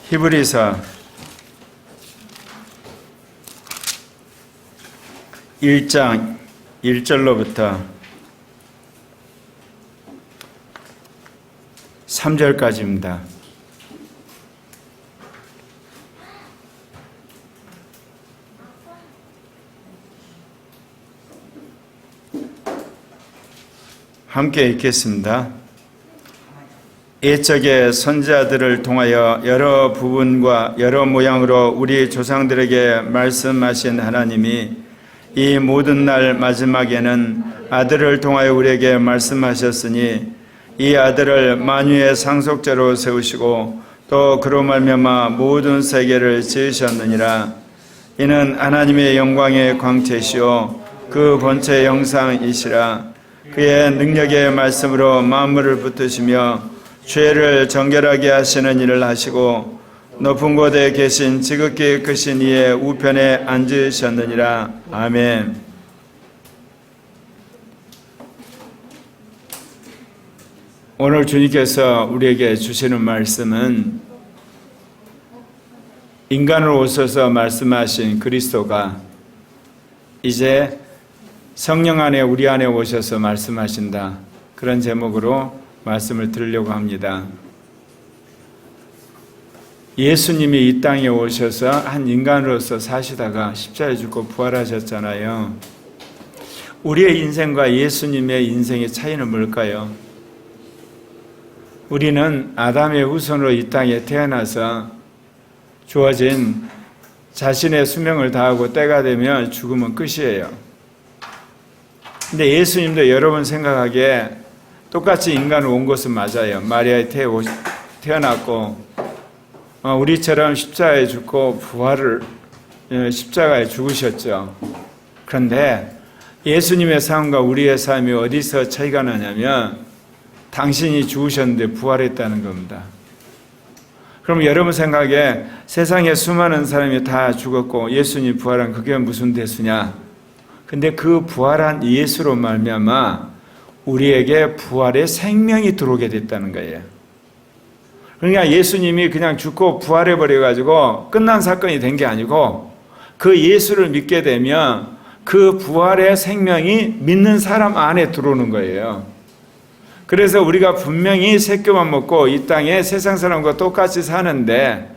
히브리서 1장 1절로부터 3절까지입니다. 함께 읽겠습니다. 옛적에 선지자들을 통하여 여러 부분과 여러 모양으로 우리 조상들에게 말씀하신 하나님이 이 모든 날 마지막에는 아들을 통하여 우리에게 말씀하셨으니 이 아들을 만유의 상속자로 세우시고 또 그로 말미암아 모든 세계를 지으셨느니라. 이는 하나님의 영광의 광채시요 그 본체의 형상이시라. 그의 능력의 말씀으로 만물을 붙드시며 죄를 정결하게 하시는 일을 하시고 높은 곳에 계신 지극히 크신 이의 우편에 앉으셨느니라. 아멘. 오늘 주님께서 우리에게 주시는 말씀은 인간으로 오셔서 말씀하신 그리스도가 이제 성령 안에 우리 안에 오셔서 말씀하신다. 그런 제목으로 말씀을 드리려고 합니다. 예수님이 이 땅에 오셔서 한 인간으로서 사시다가 십자가에 죽고 부활하셨잖아요. 우리의 인생과 예수님의 인생의 차이는 뭘까요? 우리는 아담의 후손으로 이 땅에 태어나서 주어진 자신의 수명을 다하고 때가 되면 죽으면 끝이에요. 근데 예수님도 여러분 생각하기에 똑같이 인간으로 온 것은 맞아요. 마리아에 태어났고 우리처럼 십자가에 죽고 부활을 십자가에 죽으셨죠. 그런데 예수님의 삶과 우리의 삶이 어디서 차이가 나냐면 당신이 죽으셨는데 부활했다는 겁니다. 그럼 여러분 생각에 세상에 수많은 사람이 다 죽었고 예수님 부활한 그게 무슨 대수냐? 근데 그 부활한 예수로 말미암아 우리에게 부활의 생명이 들어오게 됐다는 거예요. 그러니까 예수님이 그냥 죽고 부활해버려가지고 끝난 사건이 된 게 아니고 그 예수를 믿게 되면 그 부활의 생명이 믿는 사람 안에 들어오는 거예요. 그래서 우리가 분명히 새끼만 먹고 이 땅에 세상 사람과 똑같이 사는데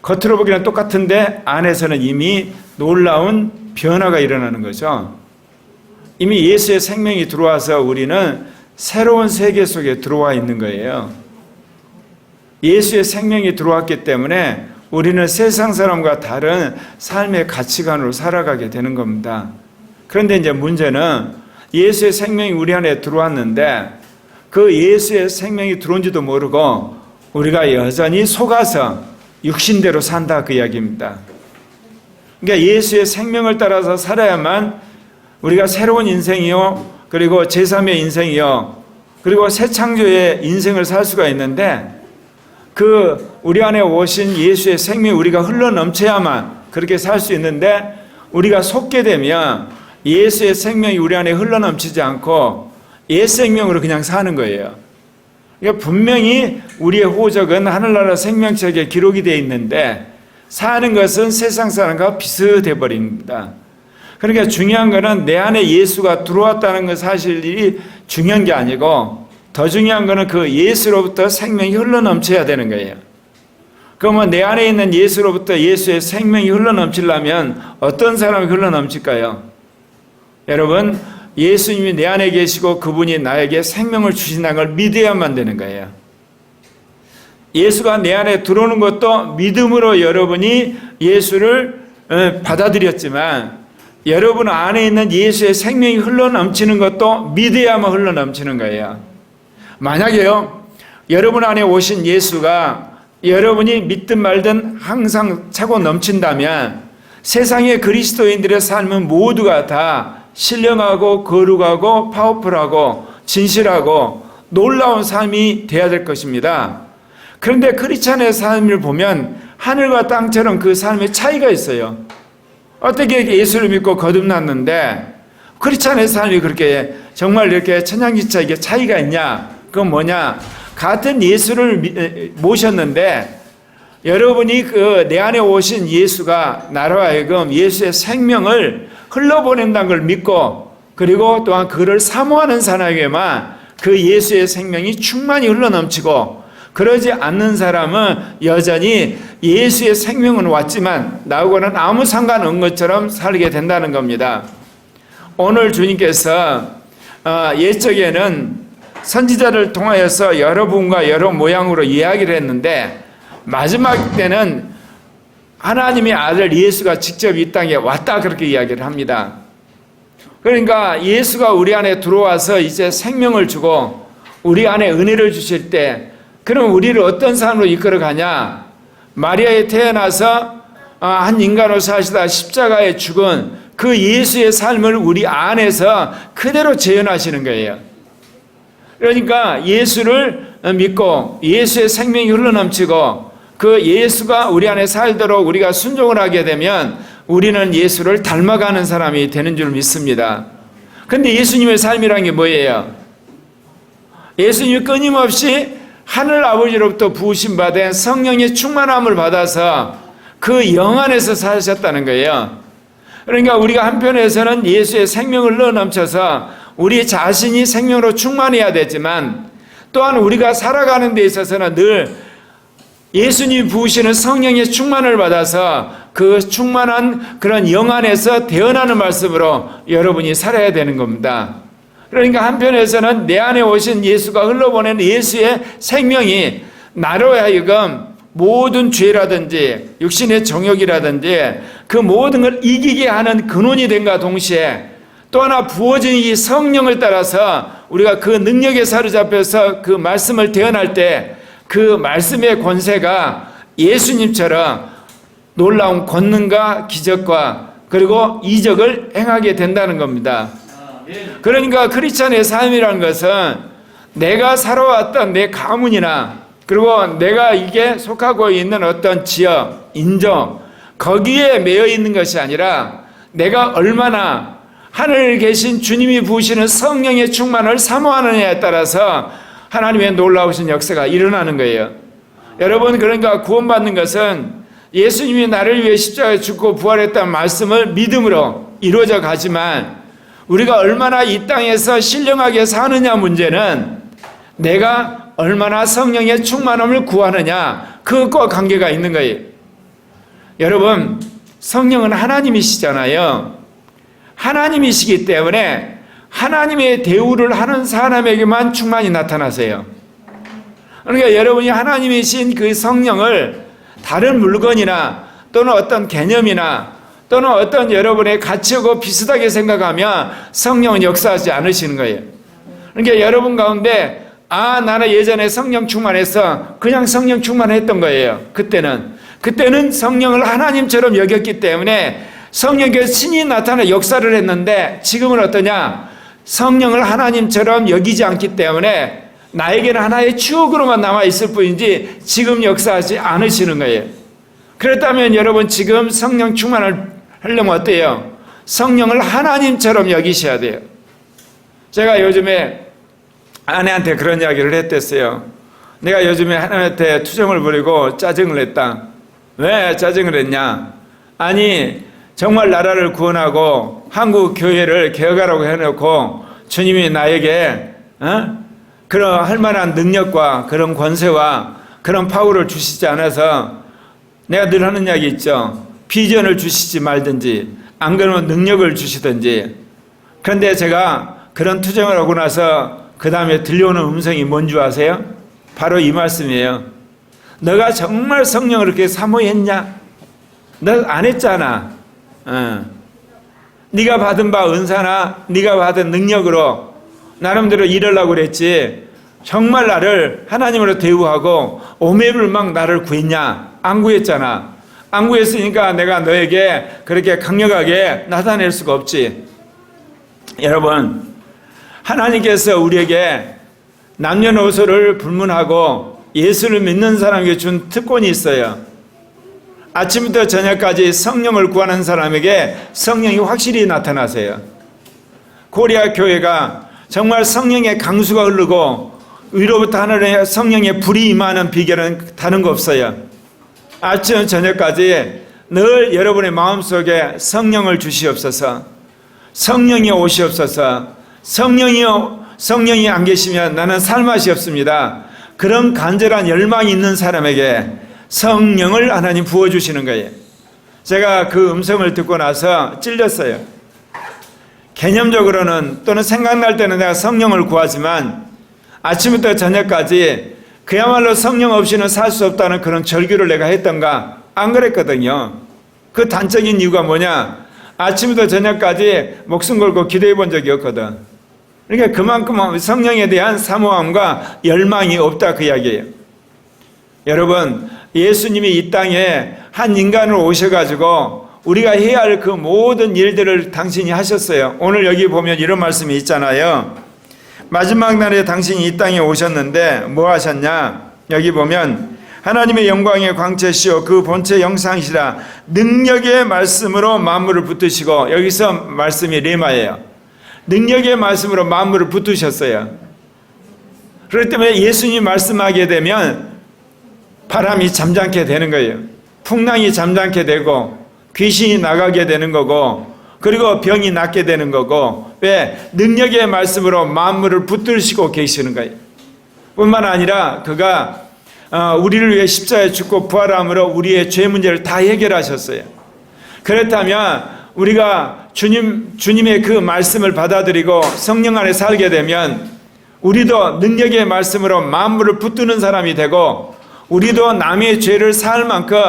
겉으로 보기는 똑같은데 안에서는 이미 놀라운 변화가 일어나는 거죠. 이미 예수의 생명이 들어와서 우리는 새로운 세계 속에 들어와 있는 거예요. 예수의 생명이 들어왔기 때문에 우리는 세상 사람과 다른 삶의 가치관으로 살아가게 되는 겁니다. 그런데 이제 문제는 예수의 생명이 우리 안에 들어왔는데 그 예수의 생명이 들어온지도 모르고 우리가 여전히 속아서 육신대로 산다 그 이야기입니다. 그러니까 예수의 생명을 따라서 살아야만 우리가 새로운 인생이요 그리고 제3의 인생이요 그리고 새 창조의 인생을 살 수가 있는데 그 우리 안에 오신 예수의 생명이 우리가 흘러넘쳐야만 그렇게 살 수 있는데 우리가 속게 되면 예수의 생명이 우리 안에 흘러넘치지 않고 옛 생명으로 그냥 사는 거예요. 그러니까 분명히 우리의 호적은 하늘나라 생명책에 기록이 되어 있는데 사는 것은 세상 사람과 비슷해 버립니다. 그러니까 중요한 것은 내 안에 예수가 들어왔다는 것 사실이 중요한 게 아니고 더 중요한 것은 그 예수로부터 생명이 흘러넘쳐야 되는 거예요. 그러면 내 안에 있는 예수로부터 예수의 생명이 흘러넘치려면 어떤 사람이 흘러넘칠까요? 여러분, 예수님이 내 안에 계시고 그분이 나에게 생명을 주신다는 걸 믿어야만 되는 거예요. 예수가 내 안에 들어오는 것도 믿음으로 여러분이 예수를 받아들였지만 여러분 안에 있는 예수의 생명이 흘러넘치는 것도 믿어야만 흘러넘치는 거예요. 만약에요, 여러분 안에 오신 예수가 여러분이 믿든 말든 항상 차고 넘친다면 세상의 그리스도인들의 삶은 모두가 다 신령하고 거룩하고 파워풀하고 진실하고 놀라운 삶이 되어야 될 것입니다. 그런데 크리스찬의 삶을 보면 하늘과 땅처럼 그 삶의 차이가 있어요. 어떻게 예수를 믿고 거듭났는데 크리스찬의 삶이 그렇게 정말 이렇게 천양지차 이게 차이가 있냐? 그건 뭐냐? 같은 예수를 모셨는데 여러분이 그 내 안에 오신 예수가 나로 하여금 예수의 생명을 흘러보낸다는 걸 믿고 그리고 또한 그를 사모하는 사람에게만 그 예수의 생명이 충만히 흘러넘치고 그러지 않는 사람은 여전히 예수의 생명은 왔지만 나하고는 아무 상관없는 것처럼 살게 된다는 겁니다. 오늘 주님께서 옛적에는 선지자를 통하여서 여러분과 여러 모양으로 이야기를 했는데 마지막 때는 하나님의 아들 예수가 직접 이 땅에 왔다 그렇게 이야기를 합니다. 그러니까 예수가 우리 안에 들어와서 이제 생명을 주고 우리 안에 은혜를 주실 때 그럼 우리를 어떤 삶으로 이끌어가냐? 마리아에 태어나서 한 인간으로 사시다 십자가에 죽은 그 예수의 삶을 우리 안에서 그대로 재현하시는 거예요. 그러니까 예수를 믿고 예수의 생명이 흘러넘치고 그 예수가 우리 안에 살도록 우리가 순종을 하게 되면 우리는 예수를 닮아가는 사람이 되는 줄 믿습니다. 그런데 예수님의 삶이란 게 뭐예요? 예수님이 끊임없이 하늘 아버지로부터 부으심받은 성령의 충만함을 받아서 그 영 안에서 사셨다는 거예요. 그러니까 우리가 한편에서는 예수의 생명을 넣어넘쳐서 우리 자신이 생명으로 충만해야 되지만 또한 우리가 살아가는 데 있어서는 늘 예수님이 부으시는 성령의 충만을 받아서 그 충만한 그런 영 안에서 태어나는 말씀으로 여러분이 살아야 되는 겁니다. 그러니까 한편에서는 내 안에 오신 예수가 흘러보낸 예수의 생명이 나로 하여금 모든 죄라든지 육신의 정욕이라든지 그 모든 걸 이기게 하는 근원이 된과 동시에 또 하나 부어진 이 성령을 따라서 우리가 그 능력에 사로잡혀서 그 말씀을 대언할 때 그 말씀의 권세가 예수님처럼 놀라운 권능과 기적과 그리고 이적을 행하게 된다는 겁니다. 그러니까 크리스찬의 삶이라는 것은 내가 살아왔던 내 가문이나 그리고 내가 이게 속하고 있는 어떤 지역, 인종 거기에 매여 있는 것이 아니라 내가 얼마나 하늘에 계신 주님이 부으시는 성령의 충만을 사모하느냐에 따라서 하나님의 놀라우신 역사가 일어나는 거예요. 여러분 그러니까 구원받는 것은 예수님이 나를 위해 십자가에 죽고 부활했다는 말씀을 믿음으로 이루어져 가지만 우리가 얼마나 이 땅에서 신령하게 사느냐 문제는 내가 얼마나 성령의 충만함을 구하느냐 그것과 관계가 있는 거예요. 여러분 성령은 하나님이시잖아요. 하나님이시기 때문에 하나님의 대우를 하는 사람에게만 충만히 나타나세요. 그러니까 여러분이 하나님이신 그 성령을 다른 물건이나 또는 어떤 개념이나 또는 어떤 여러분의 가치하고 비슷하게 생각하면 성령은 역사하지 않으시는 거예요. 그러니까 여러분 가운데 나는 예전에 성령 충만해서 그냥 성령 충만했던 거예요. 그때는 성령을 하나님처럼 여겼기 때문에 성령께서 친히 나타나 역사를 했는데 지금은 어떠냐? 성령을 하나님처럼 여기지 않기 때문에 나에게는 하나의 추억으로만 남아있을 뿐이지 지금 역사하지 않으시는 거예요. 그렇다면 여러분 지금 성령 충만을 하려면 어때요? 성령을 하나님처럼 여기셔야 돼요. 제가 요즘에 아내한테 그런 이야기를 했댔어요. 내가 요즘에 하나님한테 투정을 부리고 짜증을 냈다. 왜 짜증을 했냐? 아니 정말 나라를 구원하고 한국 교회를 개혁하라고 해놓고 주님이 나에게 그런 할 만한 능력과 그런 권세와 그런 파워를 주시지 않아서 내가 늘 하는 이야기 있죠. 비전을 주시지 말든지 안 그러면 능력을 주시든지. 그런데 제가 그런 투정을 하고 나서 그 다음에 들려오는 음성이 뭔지 아세요? 바로 이 말씀이에요. 너가 정말 성령을 그렇게 사모했냐? 너 안 했잖아. 네가 받은 바 은사나 네가 받은 능력으로 나름대로 일하려고 그랬지 정말 나를 하나님으로 대우하고 오매불 막 나를 구했냐? 안 구했잖아. 안 구했으니까 내가 너에게 그렇게 강력하게 나타낼 수가 없지. 여러분 하나님께서 우리에게 남녀노소를 불문하고 예수를 믿는 사람에게 준 특권이 있어요. 아침부터 저녁까지 성령을 구하는 사람에게 성령이 확실히 나타나세요. 코리아 교회가 정말 성령의 강수가 흐르고 위로부터 하늘에 성령의 불이 임하는 비결은 다른 거 없어요. 아침 저녁까지 늘 여러분의 마음속에 성령을 주시옵소서. 성령이 오시옵소서. 성령이 안 계시면 나는 살맛이 없습니다. 그런 간절한 열망이 있는 사람에게 성령을 하나님 부어주시는 거예요. 제가 그 음성을 듣고 나서 찔렸어요. 개념적으로는 또는 생각날 때는 내가 성령을 구하지만 아침부터 저녁까지 그야말로 성령 없이는 살 수 없다는 그런 절규를 내가 했던가? 안 그랬거든요. 그 단적인 이유가 뭐냐? 아침부터 저녁까지 목숨 걸고 기도해 본 적이 없거든. 그러니까 그만큼 성령에 대한 사모함과 열망이 없다 그 이야기예요. 여러분, 예수님이 이 땅에 한 인간으로 오셔가지고 우리가 해야 할 그 모든 일들을 당신이 하셨어요. 오늘 여기 보면 이런 말씀이 있잖아요. 마지막 날에 당신이 이 땅에 오셨는데 뭐 하셨냐? 여기 보면 하나님의 영광의 광채시오 그 본체 영상이시라 능력의 말씀으로 만물을 붙드시고, 여기서 말씀이 레마예요. 능력의 말씀으로 만물을 붙드셨어요. 그렇기 때문에 예수님이 말씀하게 되면 바람이 잠잠게 되는 거예요. 풍랑이 잠잠게 되고 귀신이 나가게 되는 거고, 그리고 병이 낫게 되는 거고. 왜? 능력의 말씀으로 만물을 붙들시고 계시는 거예요. 뿐만 아니라 그가 우리를 위해 십자가에 죽고 부활함으로 우리의 죄 문제를 다 해결하셨어요. 그렇다면 우리가 주님의 그 말씀을 받아들이고 성령 안에 살게 되면 우리도 능력의 말씀으로 만물을 붙드는 사람이 되고, 우리도 남의 죄를 사할 만큼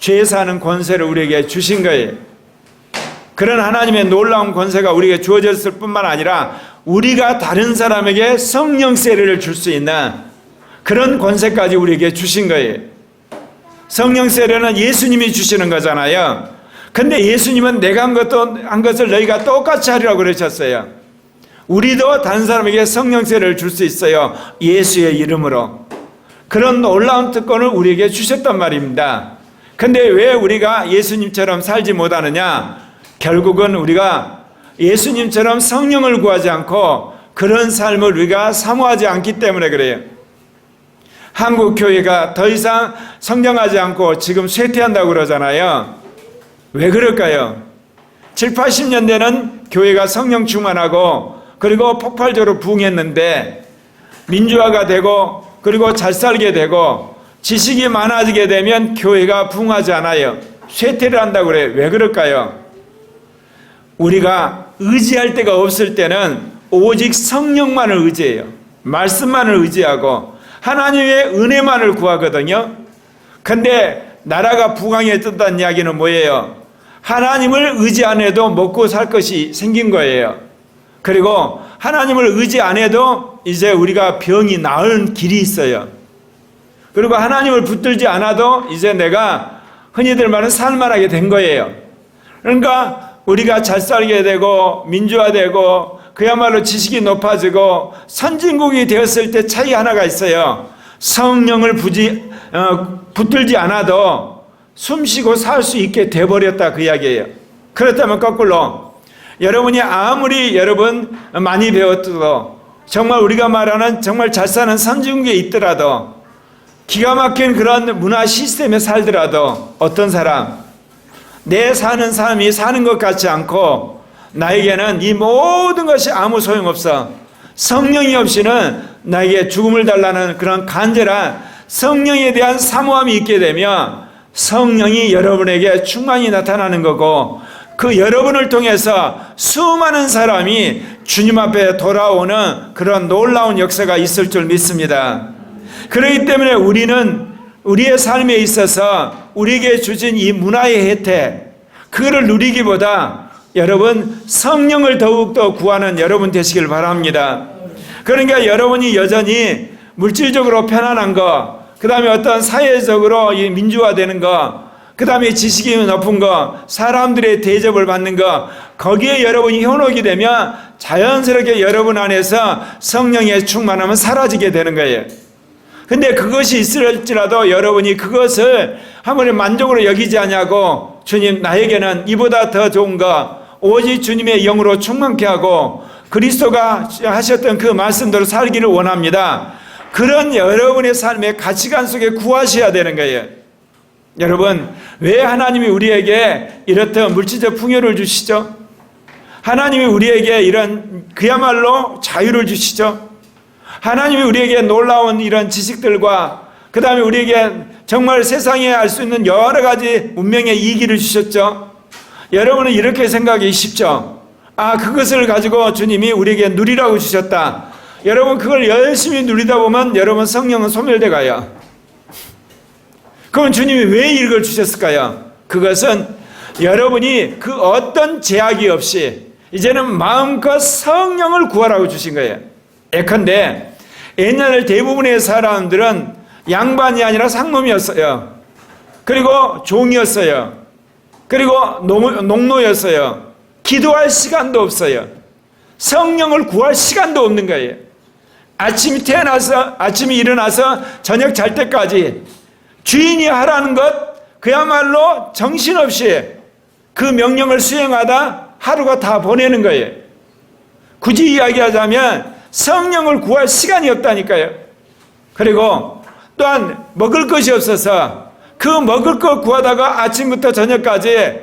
죄 사는 권세를 우리에게 주신 거예요. 그런 하나님의 놀라운 권세가 우리에게 주어졌을 뿐만 아니라 우리가 다른 사람에게 성령 세례를 줄 수 있는 그런 권세까지 우리에게 주신 거예요. 성령 세례는 예수님이 주시는 거잖아요. 근데 예수님은 내가 한 것을 너희가 똑같이 하리라고 그러셨어요. 우리도 다른 사람에게 성령 세례를 줄 수 있어요. 예수의 이름으로. 그런 놀라운 특권을 우리에게 주셨단 말입니다. 근데 왜 우리가 예수님처럼 살지 못하느냐? 결국은 우리가 예수님처럼 성령을 구하지 않고 그런 삶을 우리가 사모하지 않기 때문에 그래요. 한국 교회가 더 이상 성장하지 않고 지금 쇠퇴한다고 그러잖아요. 왜 그럴까요? 7, 80년대는 교회가 성령 충만하고 그리고 폭발적으로 부흥했는데 민주화가 되고 그리고 잘 살게 되고 지식이 많아지게 되면 교회가 부흥하지 않아요. 쇠퇴를 한다고 그래요. 왜 그럴까요? 우리가 의지할 데가 없을 때는 오직 성령만을 의지해요. 말씀만을 의지하고 하나님의 은혜만을 구하거든요. 근데 나라가 부강해졌다는 이야기는 뭐예요? 하나님을 의지 안 해도 먹고 살 것이 생긴 거예요. 그리고 하나님을 의지 안 해도 이제 우리가 병이 나은 길이 있어요. 그리고 하나님을 붙들지 않아도 이제 내가 흔히들 말하는 살만하게 된 거예요. 그러니까 우리가 잘 살게 되고 민주화되고 그야말로 지식이 높아지고 선진국이 되었을 때 차이 하나가 있어요. 성령을 붙들지 않아도 숨쉬고 살 수 있게 돼버렸다 그 이야기예요. 그렇다면 거꾸로 여러분이 아무리 여러분 많이 배웠어도 정말 우리가 말하는 정말 잘 사는 선진국에 있더라도 기가 막힌 그런 문화 시스템에 살더라도 어떤 사람 내 사는 삶이 사는 것 같지 않고 나에게는 이 모든 것이 아무 소용없어. 성령이 없이는 나에게 죽음을 달라는 그런 간절한 성령에 대한 사모함이 있게 되면 성령이 여러분에게 충만히 나타나는 거고 그 여러분을 통해서 수많은 사람이 주님 앞에 돌아오는 그런 놀라운 역사가 있을 줄 믿습니다. 그렇기 때문에 우리는 우리의 삶에 있어서 우리에게 주신 이 문화의 혜택 그거를 누리기보다 여러분 성령을 더욱더 구하는 여러분 되시길 바랍니다. 그러니까 여러분이 여전히 물질적으로 편안한 거, 그 다음에 어떤 사회적으로 민주화되는 거, 그 다음에 지식이 높은 거, 사람들의 대접을 받는 거, 거기에 여러분이 현혹이 되면 자연스럽게 여러분 안에서 성령의 충만함은 사라지게 되는 거예요. 근데 그것이 있을지라도 여러분이 그것을 아무리 만족으로 여기지 않냐고 주님 나에게는 이보다 더 좋은 거 오직 주님의 영으로 충만케 하고 그리스도가 하셨던 그 말씀대로 살기를 원합니다. 그런 여러분의 삶의 가치관 속에 구하셔야 되는 거예요. 여러분, 왜 하나님이 우리에게 이렇듯 물질적 풍요를 주시죠? 하나님이 우리에게 이런 그야말로 자유를 주시죠? 하나님이 우리에게 놀라운 이런 지식들과 그 다음에 우리에게 정말 세상에 알 수 있는 여러 가지 운명의 이기를 주셨죠? 여러분은 이렇게 생각하기 쉽죠? 아, 그것을 가지고 주님이 우리에게 누리라고 주셨다. 여러분, 그걸 열심히 누리다 보면 여러분 성령은 소멸돼 가요. 그럼 주님이 왜 이걸 주셨을까요? 그것은 여러분이 그 어떤 제약이 없이 이제는 마음껏 성령을 구하라고 주신 거예요. 예컨대 옛날 대부분의 사람들은 양반이 아니라 상놈이었어요. 그리고 종이었어요. 그리고 농노였어요. 기도할 시간도 없어요. 성령을 구할 시간도 없는 거예요. 아침에 일어나서 저녁 잘 때까지 주인이 하라는 것 그야말로 정신없이 그 명령을 수행하다 하루가 다 보내는 거예요. 굳이 이야기하자면 성령을 구할 시간이 없다니까요. 그리고 또한 먹을 것이 없어서 그 먹을 것 구하다가 아침부터 저녁까지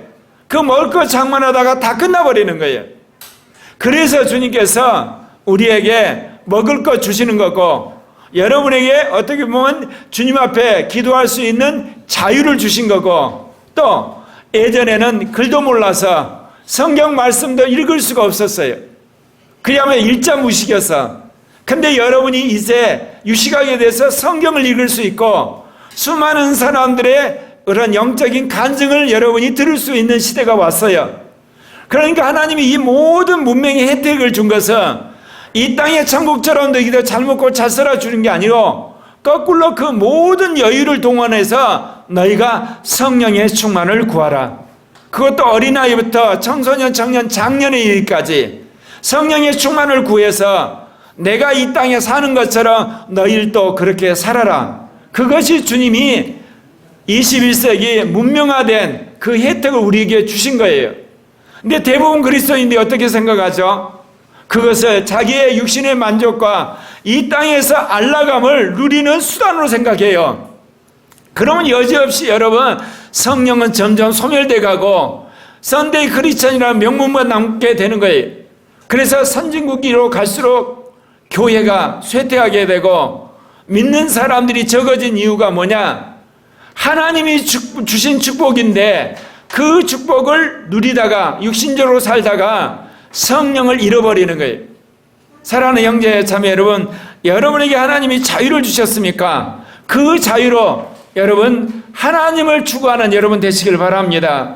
그 먹을 것 장만하다가 다 끝나버리는 거예요. 그래서 주님께서 우리에게 먹을 것 주시는 거고 여러분에게 어떻게 보면 주님 앞에 기도할 수 있는 자유를 주신 거고 또 예전에는 글도 몰라서 성경 말씀도 읽을 수가 없었어요. 그야말로 일자무식이었어. 근데 여러분이 이제 유식하게 돼서 성경을 읽을 수 있고 수많은 사람들의 그런 영적인 간증을 여러분이 들을 수 있는 시대가 왔어요. 그러니까 하나님이 이 모든 문명의 혜택을 준 것은 이 땅의 천국처럼 너희들 잘 먹고 잘 살아 주는 게 아니고 거꾸로 그 모든 여유를 동원해서 너희가 성령의 충만을 구하라. 그것도 어린아이부터 청소년, 청년, 장년의 일까지 성령의 충만을 구해서 내가 이 땅에 사는 것처럼 너희들도 그렇게 살아라. 그것이 주님이 21세기 문명화된 그 혜택을 우리에게 주신 거예요. 근데 대부분 그리스도인들이 어떻게 생각하죠? 그것을 자기의 육신의 만족과 이 땅에서 안락함을 누리는 수단으로 생각해요. 그러면 여지없이 여러분 성령은 점점 소멸돼 가고 선데이 크리스천이라는 명문만 남게 되는 거예요. 그래서 선진국으로 갈수록 교회가 쇠퇴하게 되고 믿는 사람들이 적어진 이유가 뭐냐? 하나님이 주신 축복인데 그 축복을 누리다가 육신적으로 살다가 성령을 잃어버리는 거예요. 사랑하는 형제 자매 여러분, 여러분에게 하나님이 자유를 주셨습니까? 그 자유로 여러분 하나님을 추구하는 여러분 되시길 바랍니다.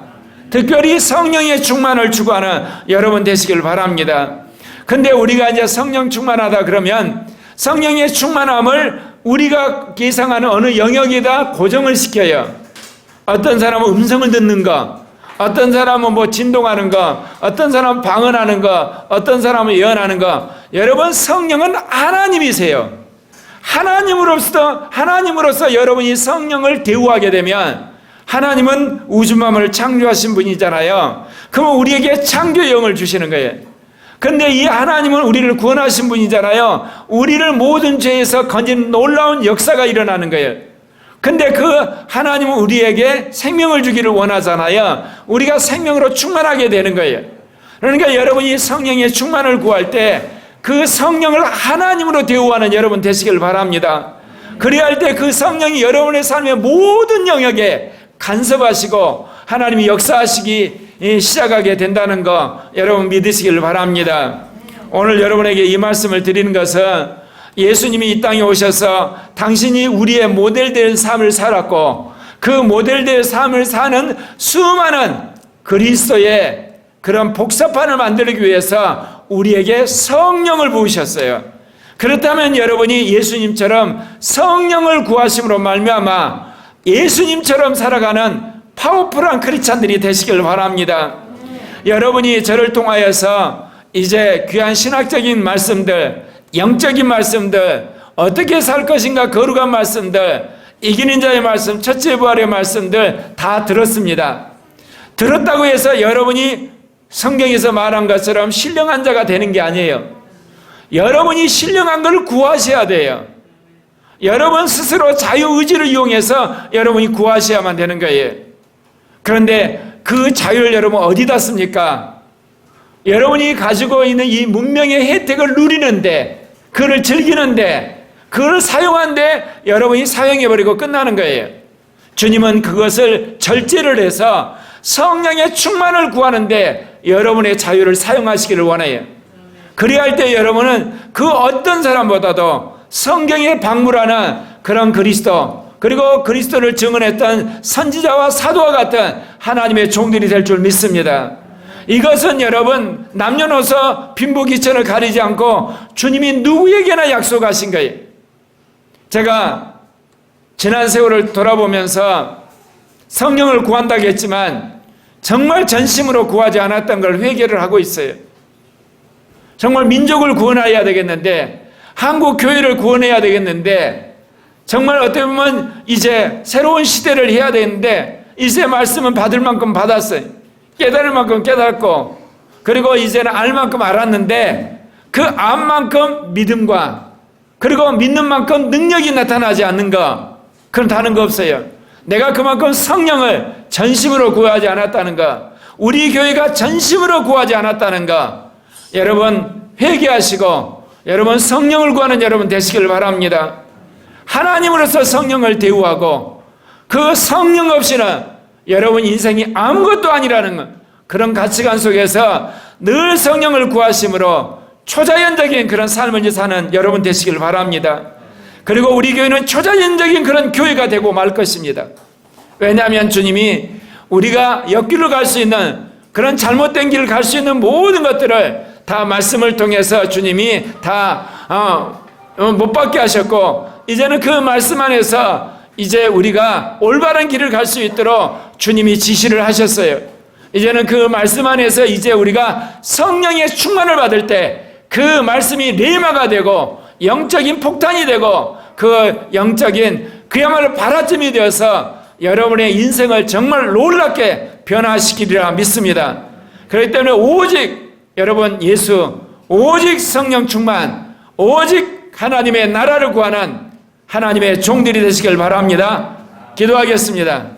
특별히 성령의 충만을 추구하는 여러분 되시길 바랍니다. 근데 우리가 이제 성령 충만하다 그러면 성령의 충만함을 우리가 예상하는 어느 영역에다 고정을 시켜요. 어떤 사람은 음성을 듣는 거, 어떤 사람은 뭐 진동하는 거, 어떤 사람은 방언하는 거, 어떤 사람은 예언하는 거. 여러분 성령은 하나님이세요. 하나님으로서 여러분이 성령을 대우하게 되면 하나님은 우주만물을 창조하신 분이잖아요. 그러면 우리에게 창조의 영을 주시는 거예요. 근데 이 하나님은 우리를 구원하신 분이잖아요. 우리를 모든 죄에서 건지는 놀라운 역사가 일어나는 거예요. 근데 그 하나님은 우리에게 생명을 주기를 원하잖아요. 우리가 생명으로 충만하게 되는 거예요. 그러니까 여러분이 성령의 충만을 구할 때 그 성령을 하나님으로 대우하는 여러분 되시길 바랍니다. 그래야 할 때 그 성령이 여러분의 삶의 모든 영역에 간섭하시고 하나님이 역사하시기 시작하게 된다는 거 여러분 믿으시길 바랍니다. 오늘 여러분에게 이 말씀을 드리는 것은 예수님이 이 땅에 오셔서 당신이 우리의 모델될 삶을 살았고 그 모델될 삶을 사는 수많은 그리스도의 그런 복사판을 만들기 위해서 우리에게 성령을 부으셨어요. 그렇다면 여러분이 예수님처럼 성령을 구하심으로 말미암아 예수님처럼 살아가는 파워풀한 크리스찬들이 되시길 바랍니다. 여러분이 저를 통하여서 이제 귀한 신학적인 말씀들, 영적인 말씀들, 어떻게 살 것인가 거룩한 말씀들, 이기는 자의 말씀, 첫째 부활의 말씀들 다 들었습니다. 들었다고 해서 여러분이 성경에서 말한 것처럼 신령한 자가 되는 게 아니에요. 여러분이 신령한 걸 구하셔야 돼요. 여러분 스스로 자유의지를 이용해서 여러분이 구하셔야만 되는 거예요. 그런데 그 자유를 여러분 어디다 씁니까? 여러분이 가지고 있는 이 문명의 혜택을 누리는데, 그걸 즐기는데, 그걸 사용하는데 여러분이 사용해버리고 끝나는 거예요. 주님은 그것을 절제를 해서 성령의 충만을 구하는데 여러분의 자유를 사용하시기를 원해요. 그리할 때 여러분은 그 어떤 사람보다도 성경에 박물하는 그런 그리스도, 그리고 그리스도를 증언했던 선지자와 사도와 같은 하나님의 종들이 될 줄 믿습니다. 이것은 여러분 남녀노소 빈부귀천을 가리지 않고 주님이 누구에게나 약속하신 거예요. 제가 지난 세월을 돌아보면서 성령을 구한다고 했지만 정말 전심으로 구하지 않았던 걸 회개를 하고 있어요. 정말 민족을 구원해야 되겠는데, 한국 교회를 구원해야 되겠는데, 정말 어떻게 보면 이제 새로운 시대를 해야 되는데, 이제 말씀은 받을 만큼 받았어요. 깨달을 만큼 깨닫고, 그리고 이제는 알 만큼 알았는데 그 암만큼 믿음과, 그리고 믿는 만큼 능력이 나타나지 않는 거, 그건 다른 거 없어요. 내가 그만큼 성령을 전심으로 구하지 않았다는 거, 우리 교회가 전심으로 구하지 않았다는 거, 여러분 회개하시고 여러분 성령을 구하는 여러분 되시길 바랍니다. 하나님으로서 성령을 대우하고 그 성령 없이는 여러분 인생이 아무것도 아니라는 것, 그런 가치관 속에서 늘 성령을 구하심으로 초자연적인 그런 삶을 사는 여러분 되시길 바랍니다. 그리고 우리 교회는 초자연적인 그런 교회가 되고 말 것입니다. 왜냐하면 주님이 우리가 옆길로 갈 수 있는 그런 잘못된 길을 갈 수 있는 모든 것들을 다 말씀을 통해서 주님이 다 못 받게 하셨고, 이제는 그 말씀 안에서 이제 우리가 올바른 길을 갈 수 있도록 주님이 지시를 하셨어요. 이제는 그 말씀 안에서 이제 우리가 성령의 충만을 받을 때 그 말씀이 레마가 되고 영적인 폭탄이 되고 그 영적인 그야말로 발화점이 되어서 여러분의 인생을 정말 놀랍게 변화시키리라 믿습니다. 그렇기 때문에 오직 여러분 예수, 오직 성령 충만, 오직 하나님의 나라를 구하는 하나님의 종들이 되시길 바랍니다. 기도하겠습니다.